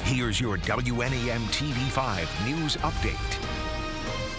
Here's your WNEM TV5 News Update.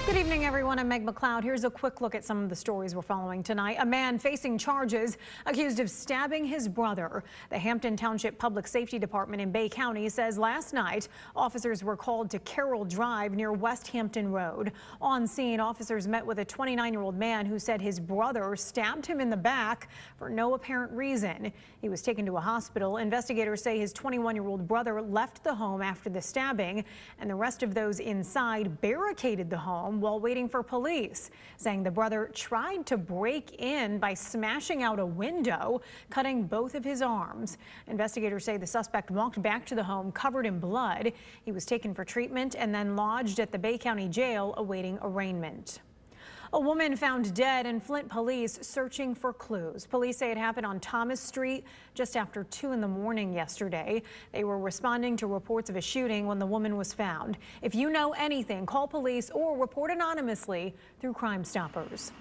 Good evening, everyone. I'm Meg McLeod. Here's a quick look at some of the stories we're following tonight. A man facing charges accused of stabbing his brother. The Hampton Township Public Safety Department in Bay County says last night officers were called to Carroll Drive near West Hampton Road. On scene, officers met with a 29-year-old man who said his brother stabbed him in the back for no apparent reason. He was taken to a hospital. Investigators say his 21-year-old brother left the home after the stabbing, and the rest of those inside barricaded the home while waiting for police, saying the brother tried to break in by smashing out a window, cutting both of his arms. Investigators say the suspect walked back to the home covered in blood. He was taken for treatment and then lodged at the Bay County Jail awaiting arraignment. A woman found dead and Flint police searching for clues. Police say it happened on Thomas Street just after 2 in the morning yesterday. They were responding to reports of a shooting when the woman was found. If you know anything, call police or report anonymously through Crime Stoppers.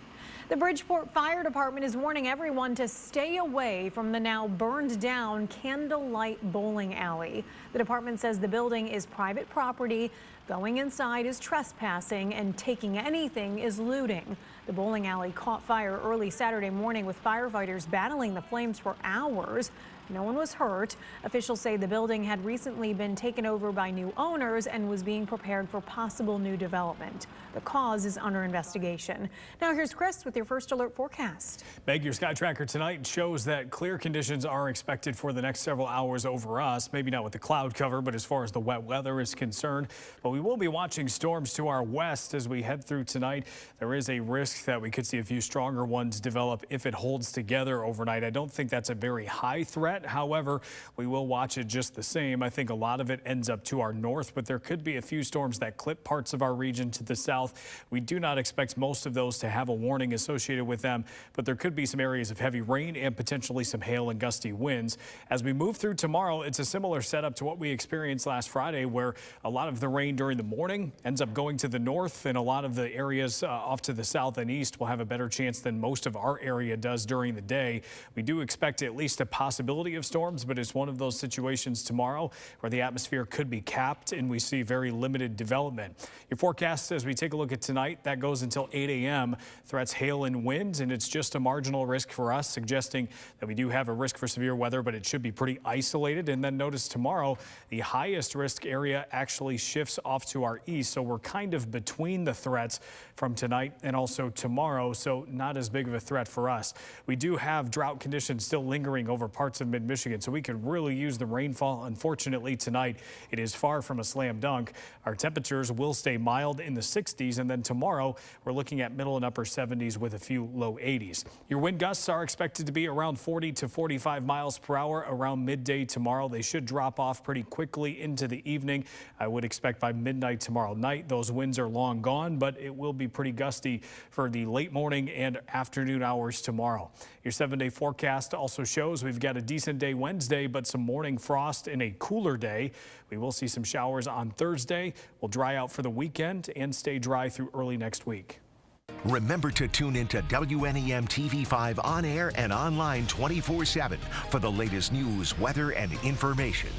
The Bridgeport Fire Department is warning everyone to stay away from the now burned down Candlelight Bowling Alley. The department says the building is private property. Going inside is trespassing, and taking anything is looting. The bowling alley caught fire early Saturday morning with firefighters battling the flames for hours. No one was hurt. Officials say the building had recently been taken over by new owners and was being prepared for possible new development. The cause is under investigation. Now here's Chris with your first alert forecast. Meg, your sky tracker tonight shows that clear conditions are expected for the next several hours over us. Maybe not with the cloud cover, but as far as the wet weather is concerned. But we will be watching storms to our west as we head through tonight. There is a risk that we could see a few stronger ones develop if it holds together overnight. I don't think that's a very high threat. However, we will watch it just the same. I think a lot of it ends up to our north, but there could be a few storms that clip parts of our region to the south. We do not expect most of those to have a warning associated with them, but there could be some areas of heavy rain and potentially some hail and gusty winds. As we move through tomorrow, it's a similar setup to what we experienced last Friday, where a lot of the rain during the morning ends up going to the north, and a lot of the areas off to the south and east will have a better chance than most of our area does during the day. We do expect at least a possibility of storms, but it's one of those situations tomorrow where the atmosphere could be capped and we see very limited development. Your forecast as we take a look at tonight, that goes until 8 a.m. Threats hail and winds, and it's just a marginal risk for us, suggesting that we do have a risk for severe weather, but it should be pretty isolated. And then notice tomorrow, the highest risk area actually shifts off to our east. So we're kind of between the threats from tonight and also tomorrow, so not as big of a threat for us. We do have drought conditions still lingering over parts of mid-Michigan, so we could really use the rainfall. Unfortunately, tonight it is far from a slam dunk. Our temperatures will stay mild in the 60s, and then tomorrow we're looking at middle and upper 70s with a few low 80s. Your wind gusts are expected to be around 40 to 45 miles per hour around midday tomorrow. They should drop off pretty quickly into the evening. I would expect by midnight tomorrow night those winds are long gone, but it will be pretty gusty for the late morning and afternoon hours tomorrow. Your 7-day forecast also shows we've got a decent day Wednesday, but some morning frost and a cooler day. We will see some showers on Thursday. We'll dry out for the weekend and stay dry through early next week. Remember to tune into WNEM TV5 on air and online 24/7 for the latest news, weather, and information.